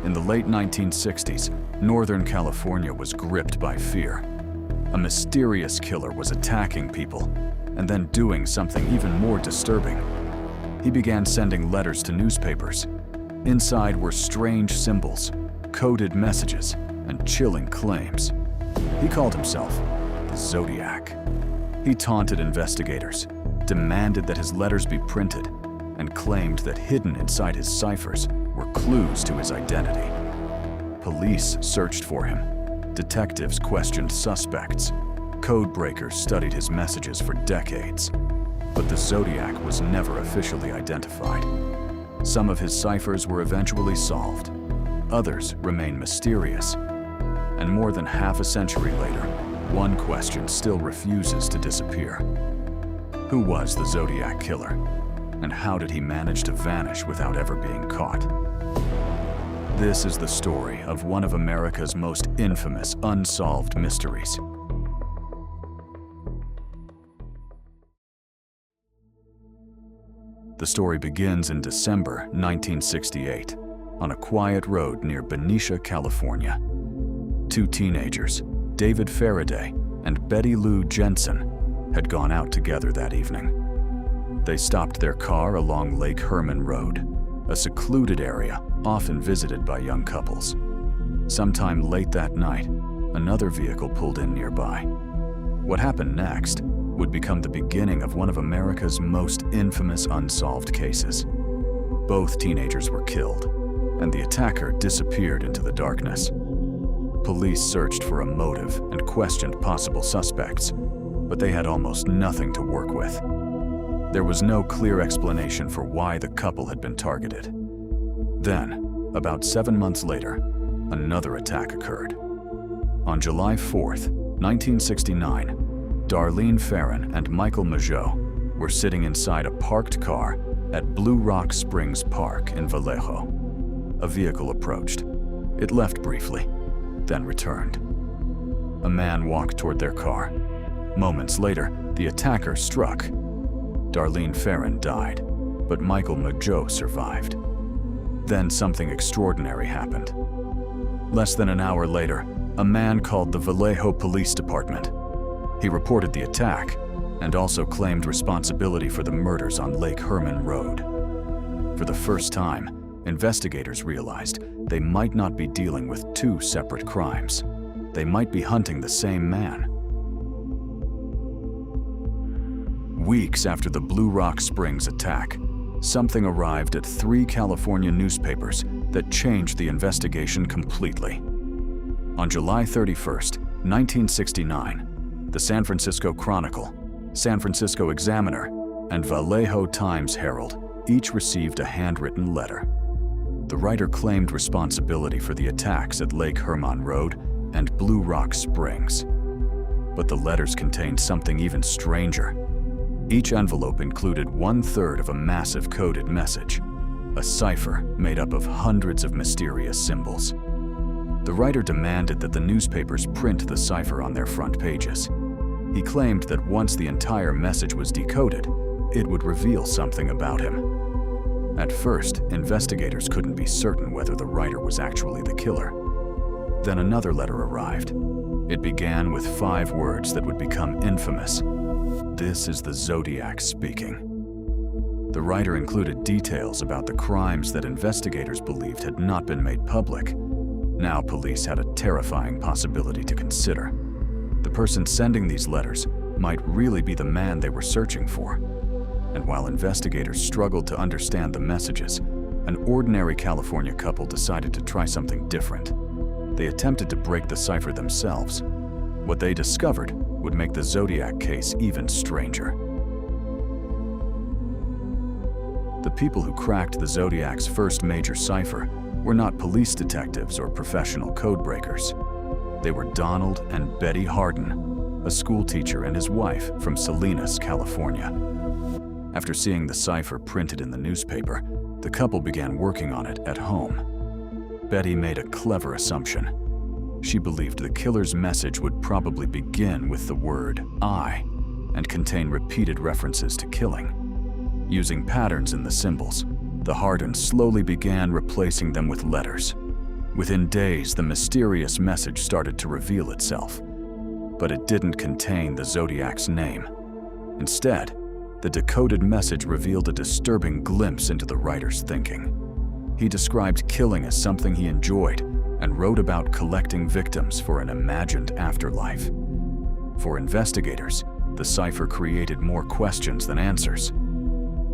In the late 1960s, Northern California was gripped by fear. A mysterious killer was attacking people and then doing something even more disturbing. He began sending letters to newspapers. Inside were strange symbols, coded messages, and chilling claims. He called himself the Zodiac. He taunted investigators, demanded that his letters be printed, and claimed that hidden inside his ciphers were clues to his identity. Police searched for him. Detectives questioned suspects. Code breakers studied his messages for decades. But the Zodiac was never officially identified. Some of his ciphers were eventually solved. Others remain mysterious. And more than half a century later, one question still refuses to disappear. Who was the Zodiac Killer? And how did he manage to vanish without ever being caught? This is the story of one of America's most infamous unsolved mysteries. The story begins in December 1968, on a quiet road near Benicia, California. Two teenagers, David Faraday and Betty Lou Jensen, had gone out together that evening. They stopped their car along Lake Herman Road, a secluded area often visited by young couples. Sometime late that night, another vehicle pulled in nearby. What happened next would become the beginning of one of America's most infamous unsolved cases. Both teenagers were killed, and the attacker disappeared into the darkness. Police searched for a motive and questioned possible suspects, but they had almost nothing to work with. There was no clear explanation for why the couple had been targeted. Then, about 7 months later, another attack occurred. On July 4th, 1969, Darlene Ferrin and Michael Mageau were sitting inside a parked car at Blue Rock Springs Park in Vallejo. A vehicle approached. It left briefly, then returned. A man walked toward their car. Moments later, the attacker struck. Darlene Ferrin died, but Michael Mageau survived. Then something extraordinary happened. Less than an hour later, a man called the Vallejo Police Department. He reported the attack and also claimed responsibility for the murders on Lake Herman Road. For the first time, investigators realized they might not be dealing with two separate crimes. They might be hunting the same man. Weeks after the Blue Rock Springs attack, something arrived at 3 California newspapers that changed the investigation completely. On July 31st, 1969, the San Francisco Chronicle, San Francisco Examiner, and Vallejo Times-Herald each received a handwritten letter. The writer claimed responsibility for the attacks at Lake Herman Road and Blue Rock Springs. But the letters contained something even stranger. Each envelope included 1/3 of a massive coded message, a cipher made up of hundreds of mysterious symbols. The writer demanded that the newspapers print the cipher on their front pages. He claimed that once the entire message was decoded, it would reveal something about him. At first, investigators couldn't be certain whether the writer was actually the killer. Then another letter arrived. It began with 5 words that would become infamous. "This is the Zodiac speaking." The writer included details about the crimes that investigators believed had not been made public. Now police had a terrifying possibility to consider. The person sending these letters might really be the man they were searching for. And while investigators struggled to understand the messages, an ordinary California couple decided to try something different. They attempted to break the cipher themselves. What they discovered would make the Zodiac case even stranger. The people who cracked the Zodiac's first major cipher were not police detectives or professional codebreakers. They were Donald and Betty Hardin, a school teacher and his wife from Salinas, California. After seeing the cipher printed in the newspaper, the couple began working on it at home. Betty made a clever assumption. She believed the killer's message would probably begin with the word "I" and contain repeated references to killing. Using patterns in the symbols, the Hardins slowly began replacing them with letters. Within days, the mysterious message started to reveal itself, but it didn't contain the Zodiac's name. Instead, the decoded message revealed a disturbing glimpse into the writer's thinking. He described killing as something he enjoyed and wrote about collecting victims for an imagined afterlife. For investigators, the cipher created more questions than answers.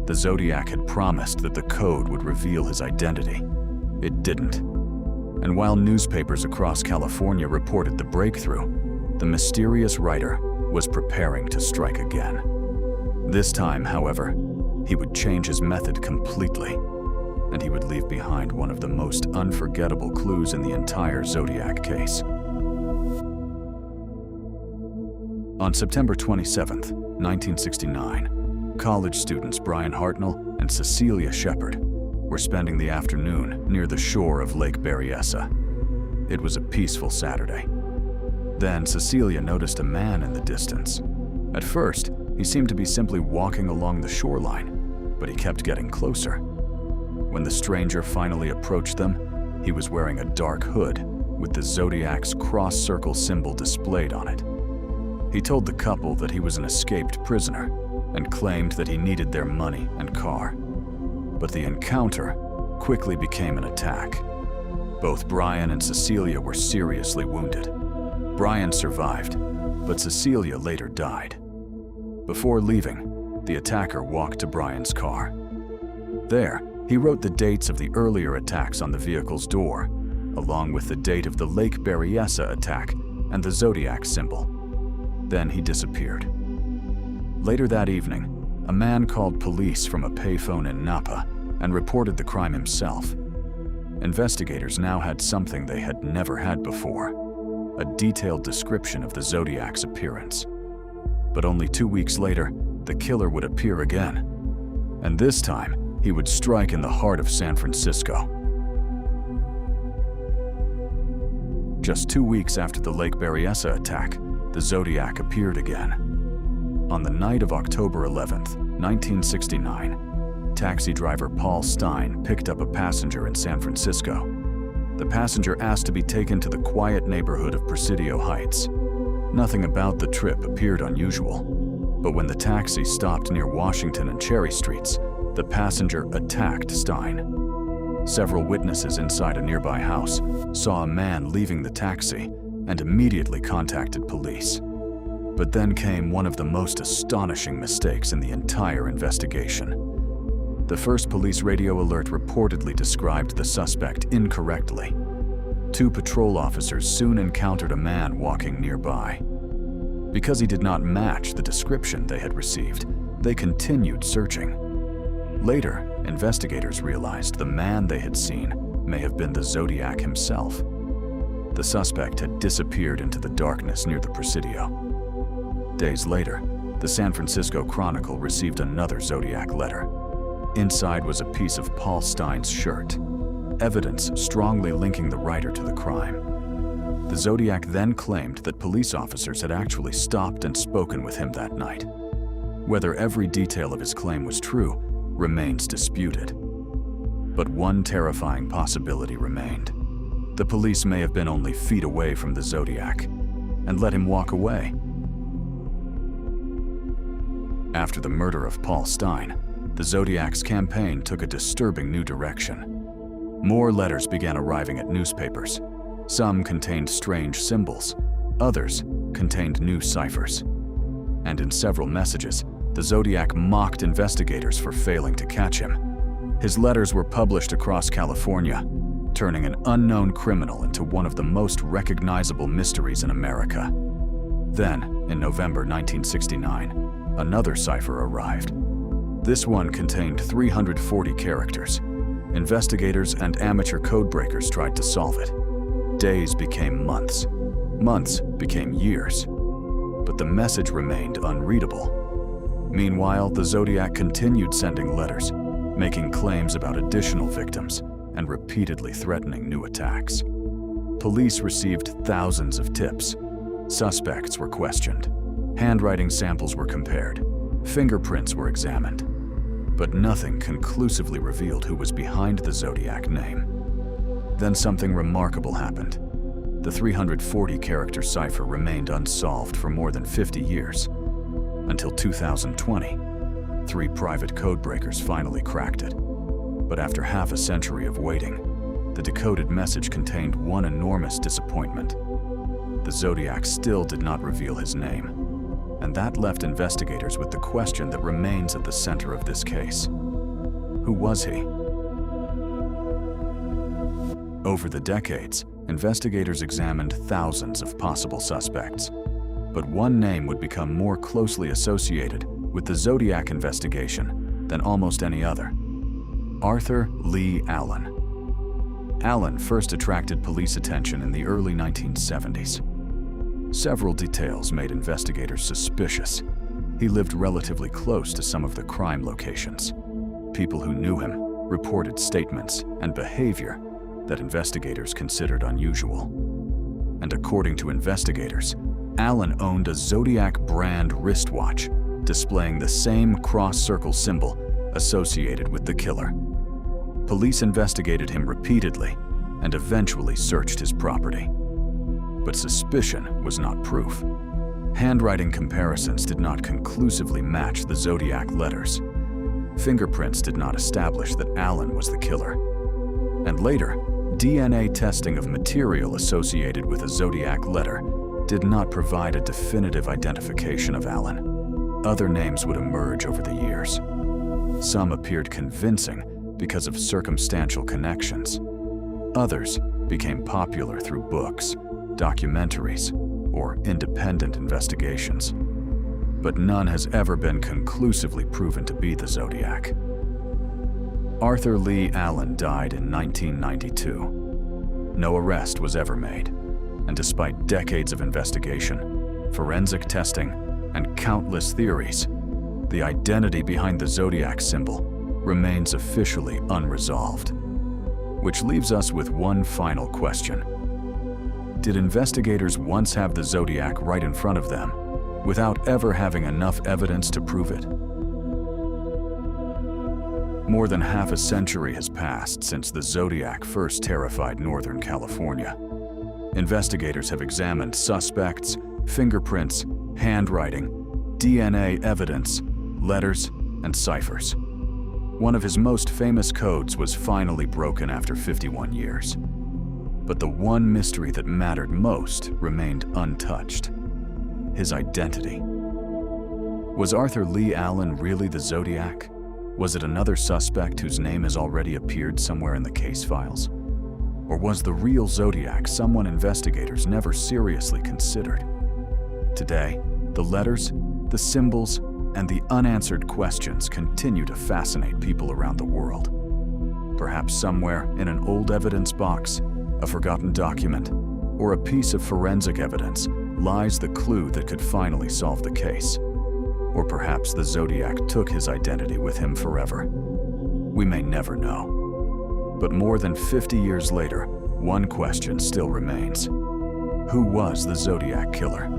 The Zodiac had promised that the code would reveal his identity. It didn't. And while newspapers across California reported the breakthrough, the mysterious writer was preparing to strike again. This time, however, he would change his method completely, and he would leave behind one of the most unforgettable clues in the entire Zodiac case. On September 27, 1969, college students Brian Hartnell and Cecilia Shepard were spending the afternoon near the shore of Lake Berryessa. It was a peaceful Saturday. Then Cecilia noticed a man in the distance. At first, he seemed to be simply walking along the shoreline, but he kept getting closer. When the stranger finally approached them, he was wearing a dark hood with the Zodiac's cross-circle symbol displayed on it. He told the couple that he was an escaped prisoner and claimed that he needed their money and car. But the encounter quickly became an attack. Both Brian and Cecilia were seriously wounded. Brian survived, but Cecilia later died. Before leaving, the attacker walked to Brian's car. There, he wrote the dates of the earlier attacks on the vehicle's door, along with the date of the Lake Berryessa attack and the Zodiac symbol. Then he disappeared. Later that evening, a man called police from a payphone in Napa and reported the crime himself. Investigators now had something they had never had before: a detailed description of the Zodiac's appearance. But only 2 weeks later, the killer would appear again. And this time, he would strike in the heart of San Francisco. Just 2 weeks after the Lake Berryessa attack, the Zodiac appeared again. On the night of October 11th, 1969, taxi driver Paul Stein picked up a passenger in San Francisco. The passenger asked to be taken to the quiet neighborhood of Presidio Heights. Nothing about the trip appeared unusual, but when the taxi stopped near Washington and Cherry Streets, the passenger attacked Stein. Several witnesses inside a nearby house saw a man leaving the taxi and immediately contacted police. But then came one of the most astonishing mistakes in the entire investigation. The first police radio alert reportedly described the suspect incorrectly. 2 patrol officers soon encountered a man walking nearby. Because he did not match the description they had received, they continued searching. Later, investigators realized the man they had seen may have been the Zodiac himself. The suspect had disappeared into the darkness near the Presidio. Days later, the San Francisco Chronicle received another Zodiac letter. Inside was a piece of Paul Stein's shirt, evidence strongly linking the writer to the crime. The Zodiac then claimed that police officers had actually stopped and spoken with him that night. Whether every detail of his claim was true remains disputed. But one terrifying possibility remained. The police may have been only feet away from the Zodiac and let him walk away. After the murder of Paul Stein, the Zodiac's campaign took a disturbing new direction. More letters began arriving at newspapers. Some contained strange symbols, others contained new ciphers. And in several messages, the Zodiac mocked investigators for failing to catch him. His letters were published across California, turning an unknown criminal into one of the most recognizable mysteries in America. Then, in November 1969, another cipher arrived. This one contained 340 characters. Investigators and amateur codebreakers tried to solve it. Days became months. Months became years. But the message remained unreadable. Meanwhile, the Zodiac continued sending letters, making claims about additional victims and repeatedly threatening new attacks. Police received thousands of tips. Suspects were questioned. Handwriting samples were compared. Fingerprints were examined. But nothing conclusively revealed who was behind the Zodiac name. Then something remarkable happened. The 340-character cipher remained unsolved for more than 50 years, until 2020. 3 private codebreakers finally cracked it. But after half a century of waiting, the decoded message contained one enormous disappointment. The Zodiac still did not reveal his name, and that left investigators with the question that remains at the center of this case. Who was he? Over the decades, investigators examined thousands of possible suspects, but one name would become more closely associated with the Zodiac investigation than almost any other: Arthur Leigh Allen. Allen first attracted police attention in the early 1970s. Several details made investigators suspicious. He lived relatively close to some of the crime locations. People who knew him reported statements and behavior that investigators considered unusual. And according to investigators, Allen owned a Zodiac brand wristwatch displaying the same cross-circle symbol associated with the killer. Police investigated him repeatedly and eventually searched his property. But suspicion was not proof. Handwriting comparisons did not conclusively match the Zodiac letters. Fingerprints did not establish that Allen was the killer. And later, DNA testing of material associated with a Zodiac letter did not provide a definitive identification of Allen. Other names would emerge over the years. Some appeared convincing because of circumstantial connections. Others became popular through books, documentaries, or independent investigations. But none has ever been conclusively proven to be the Zodiac. Arthur Leigh Allen died in 1992. No arrest was ever made, and despite decades of investigation, forensic testing, and countless theories, the identity behind the Zodiac symbol remains officially unresolved. Which leaves us with one final question. Did investigators once have the Zodiac right in front of them, without ever having enough evidence to prove it? More than half a century has passed since the Zodiac first terrified Northern California. Investigators have examined suspects, fingerprints, handwriting, DNA evidence, letters, and ciphers. One of his most famous codes was finally broken after 51 years. But the one mystery that mattered most remained untouched: his identity. Was Arthur Leigh Allen really the Zodiac? Was it another suspect whose name has already appeared somewhere in the case files? Or was the real Zodiac someone investigators never seriously considered? Today, the letters, the symbols, and the unanswered questions continue to fascinate people around the world. Perhaps somewhere in an old evidence box, a forgotten document, or a piece of forensic evidence lies the clue that could finally solve the case. Or perhaps the Zodiac took his identity with him forever. We may never know. But more than 50 years later, one question still remains. Who was the Zodiac Killer?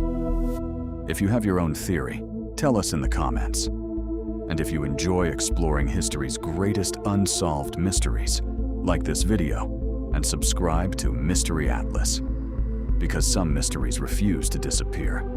If you have your own theory, tell us in the comments. And if you enjoy exploring history's greatest unsolved mysteries, like this video and subscribe to Mystery Atlas, because some mysteries refuse to disappear.